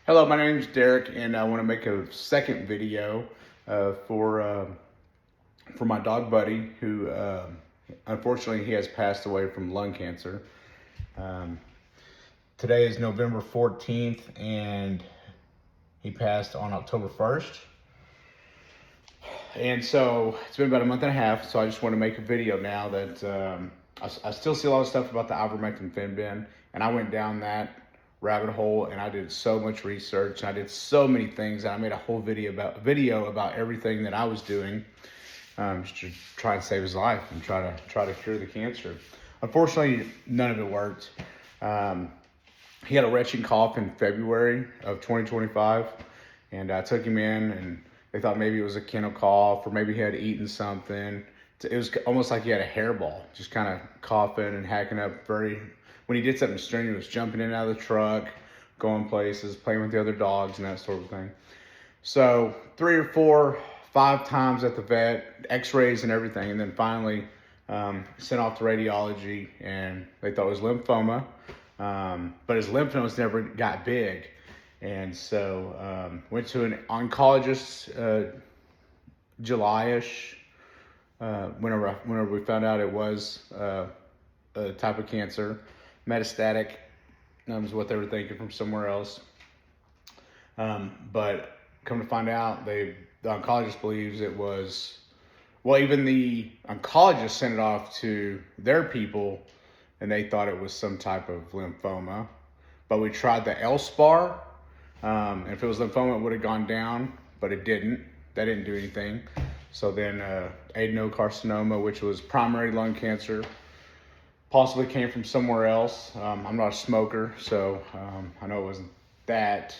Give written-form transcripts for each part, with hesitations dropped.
Hello, my name is Derek, and I want to make a second video for my dog Buddy, who unfortunately he has passed away from lung cancer. Um, Today is November 14th, and he passed on October 1st. And so it's been about a month and a half. So I just want to make a video now that I still see a lot of stuff about the Ivermectin Fenbend, and I went down that rabbit hole and I did so much research. I did so many things, and I made a whole video about everything that I was doing just to try and save his life and try to cure the cancer. Unfortunately, none of it worked. He had a retching cough in February of 2025, and I took him in, and they thought maybe it was a kennel cough or maybe he had eaten something. It was almost like he had a hairball, just kind of coughing and hacking up. When he did something strenuous, jumping in and out of the truck, going places, playing with the other dogs and that sort of thing. So 3 or 4, 5 times at the vet, x-rays and everything, and then finally sent off to radiology, and they thought it was lymphoma, but his lymph nodes never got big. And so went to an oncologist July-ish, whenever we found out it was a type of cancer, metastatic, is what they were thinking, from somewhere else. But come to find out, the oncologist believes it was, well, even the oncologist sent it off to their people, and they thought it was some type of lymphoma. But we tried the LSPAR. If it was lymphoma, it would have gone down, but it didn't. That didn't do anything. So then adenocarcinoma, which was primary lung cancer, possibly came from somewhere else. I'm not a smoker, so I know it wasn't that.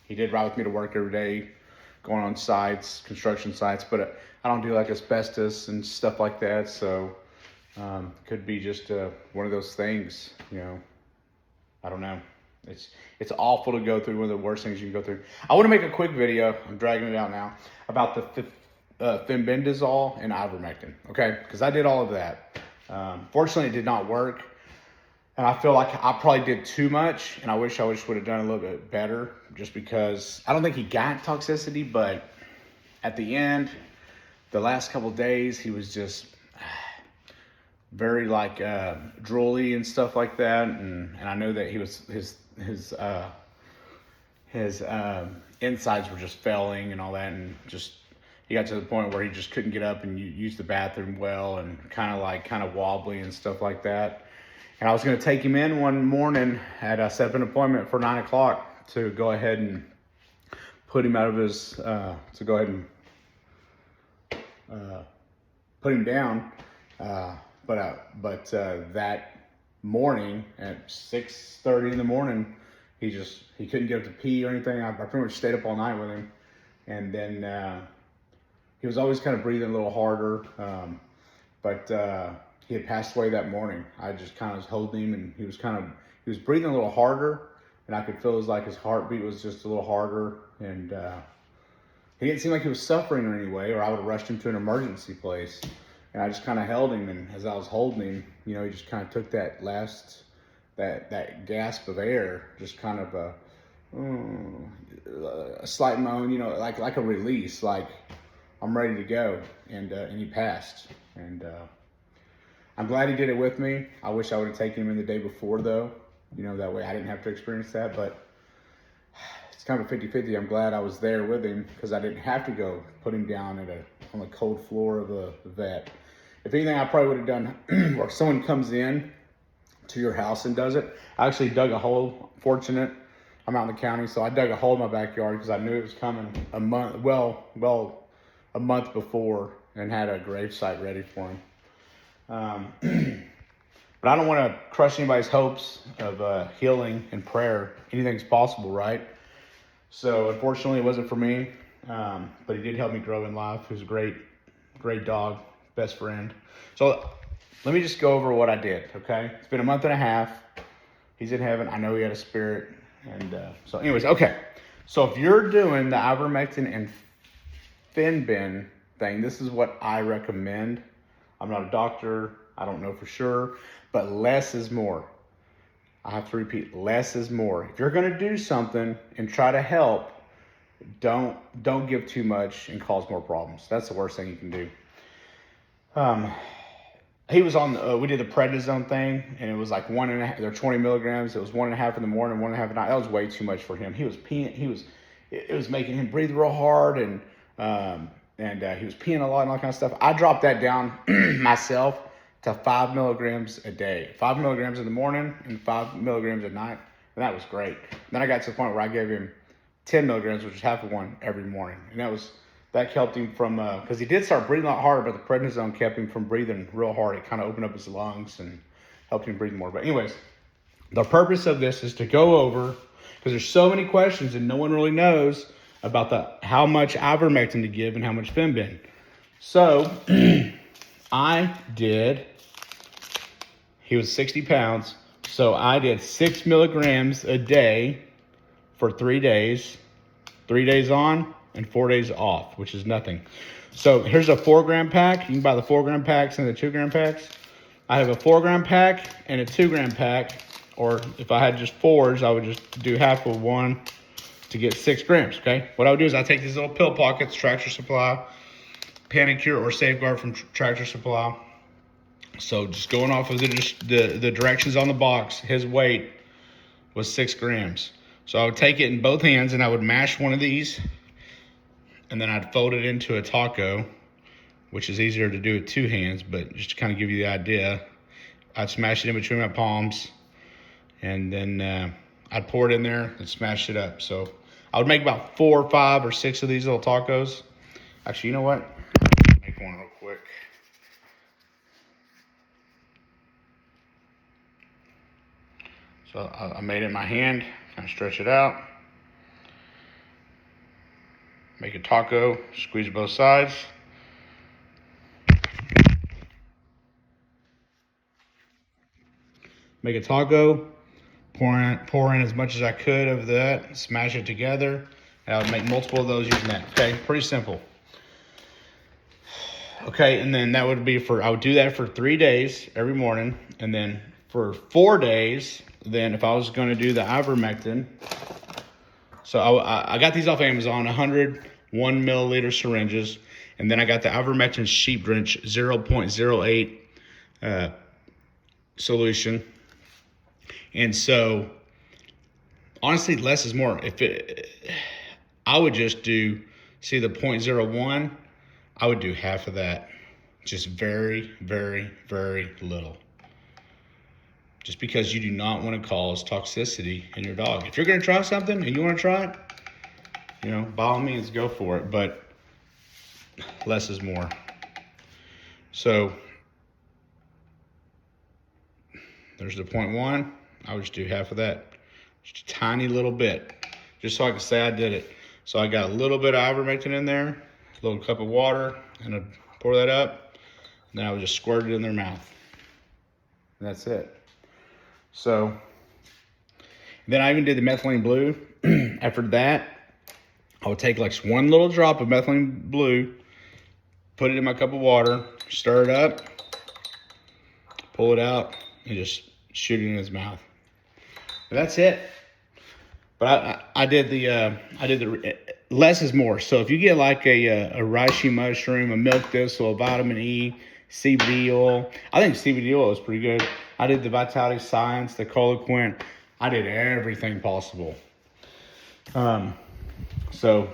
He did ride with me to work every day, going on sites, construction sites, but I don't do like asbestos and stuff like that, so could be just one of those things, I don't know. It's awful to go through, one of the worst things you can go through. I want to make a quick video, I'm dragging it out now, about the Fenbendazole and Ivermectin, okay? Because I did all of that. Fortunately, it did not work, and I feel like I probably did too much, and I wish I just would have done a little bit better, just because I don't think he got toxicity, but at the end, the last couple of days, he was just very drooly and stuff like that, and I know that he was his insides were just failing and all that, and just he got to the point where he just couldn't get up and use the bathroom well, and kind of wobbly and stuff like that. And I was going to take him in one morning, at set up an appointment for 9 o'clock to go ahead and put him out of his to go ahead and put him down. But that morning at 6:30 in the morning, he couldn't get up to pee or anything. I pretty much stayed up all night with him, and then he was always kind of breathing a little harder, but he had passed away that morning. I just kind of was holding him, and he was breathing a little harder, and I could feel his heartbeat was just a little harder, and he didn't seem like he was suffering in any way, or I would have rushed him to an emergency place. And I just kind of held him, and as I was holding him, he just kind of took that last, that gasp of air, just kind of a slight moan, like a release, like I'm ready to go, and he passed. And I'm glad he did it with me. I wish I would have taken him in the day before, though, that way I didn't have to experience that, but it's kind of a 50-50. I'm glad I was there with him, because I didn't have to go put him down on the cold floor of a vet. If anything, I probably would have done, or if someone comes in to your house and does it. I actually dug a hole. Fortunate, I'm out in the county, so I dug a hole in my backyard because I knew it was coming a month before, and had a grave site ready for him. But I don't want to crush anybody's hopes of healing and prayer. Anything's possible, right? So unfortunately, it wasn't for me, but he did help me grow in life. He was a great dog, best friend. So let me just go over what I did, okay? It's been a month and a half. He's in heaven. I know he had a spirit. And so anyways, okay. So if you're doing the Ivermectin and Fenbend thing, this is what I recommend. I'm not a doctor. I don't know for sure, but less is more. I have to repeat, less is more. If you're going to do something and try to help, don't give too much and cause more problems. That's the worst thing you can do. He was on, we did the prednisone thing, and it was like 1.5, they're 20 milligrams. It was 1.5 in the morning, 1.5 at night. That was way too much for him. He was peeing, it was making him breathe real hard, and he was peeing a lot and all kind of stuff. I dropped that down myself to 5 milligrams a day, 5 milligrams in the morning and 5 milligrams at night. And that was great. Then I got to the point where I gave him 10 milligrams, which is half of one every morning. And that helped him from, because he did start breathing a lot harder, but the prednisone kept him from breathing real hard. It kind of opened up his lungs and helped him breathe more. But anyways, the purpose of this is to go over, because there's so many questions and no one really knows about how much ivermectin to give and how much Fenbend. So he was 60 pounds, so I did 6 milligrams a day for 3 days, 3 days on and 4 days off, which is nothing. So here's a 4-gram pack. You can buy the 4-gram packs and the 2-gram packs. I have a 4-gram pack and a 2-gram pack, or if I had just 4s, I would just do half of one to get 6 grams, okay? What I would do is I take these little pill pockets, Tractor Supply, Panicure or Safeguard from Tractor Supply. So just going off of the directions on the box, his weight was 6 grams. So I would take it in both hands and I would mash one of these, and then I'd fold it into a taco, which is easier to do with 2 hands, but just to kind of give you the idea, I'd smash it in between my palms, and then I'd pour it in there and smash it up. So I would make about 4 or 5 or 6 of these little tacos. Actually, you know what? Make one real quick. So I made it in my hand, kind of stretch it out. Make a taco, squeeze both sides. Make a taco, pour in as much as I could of that, smash it together, and I would make multiple of those using that. Okay, pretty simple. Okay, and then that would be I would do that for 3 days every morning, and then for 4 days, then if I was going to do the ivermectin, so I got these off Amazon, 101 milliliter syringes, and then I got the ivermectin sheep drench 0.08 solution. And so, honestly, less is more. I would just do, see the 0.01, I would do half of that, just very, very, very little. Just because you do not want to cause toxicity in your dog. If you're going to try something and you want to try it, by all means, go for it. But less is more. So there's the 0.1. I would just do half of that. Just a tiny little bit. Just so I can say I did it. So I got a little bit of ivermectin in there, a little cup of water, and I'd pour that up. And then I would just squirt it in their mouth. And that's it. So then I even did the methylene blue. After that, I would take like one little drop of methylene blue, put it in my cup of water, stir it up, pull it out, and just shoot it in his mouth. And that's it. But I did the less is more. So if you get like a reishi mushroom, a milk thistle, a vitamin E, CBD oil. I think CBD oil is pretty good. I did the Vitality Science, the Coloquint. I did everything possible. But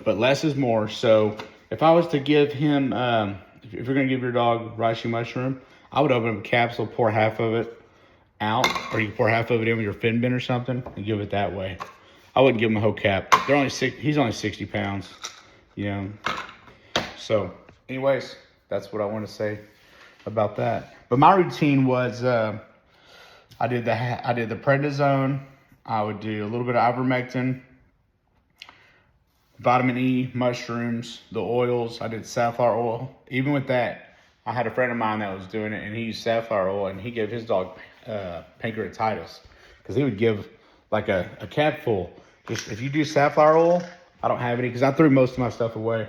less is more. So if I was to give him, if you're going to give your dog reishi mushroom, I would open up a capsule, pour half of it out, or you can pour half of it in with your Fenbend or something and give it that way. I wouldn't give him a whole cap. He's only 60 pounds, So anyways, that's what I want to say about that. But my routine was, I did the prednisone. I would do a little bit of ivermectin, vitamin E, mushrooms, the oils. I did safflower oil. Even with that, I had a friend of mine that was doing it, and he used safflower oil, and he gave his dog pancreatitis, because he would give like a cap full. Just if you do safflower oil, I don't have any because I threw most of my stuff away,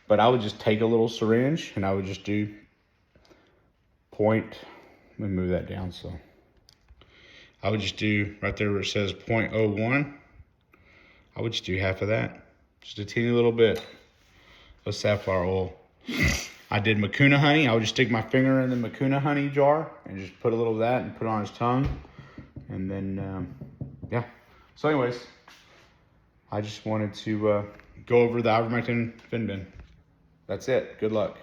but I would just take a little syringe and I would just do let me move that down. So I would just do right there where it says 0.01. I would just do half of that. Just a teeny little bit of safflower oil. I did Mucuna honey. I would just stick my finger in the Mucuna honey jar and just put a little of that and put it on his tongue. And then, yeah. So anyways, I just wanted to go over the Ivermectin Fenbend. That's it. Good luck.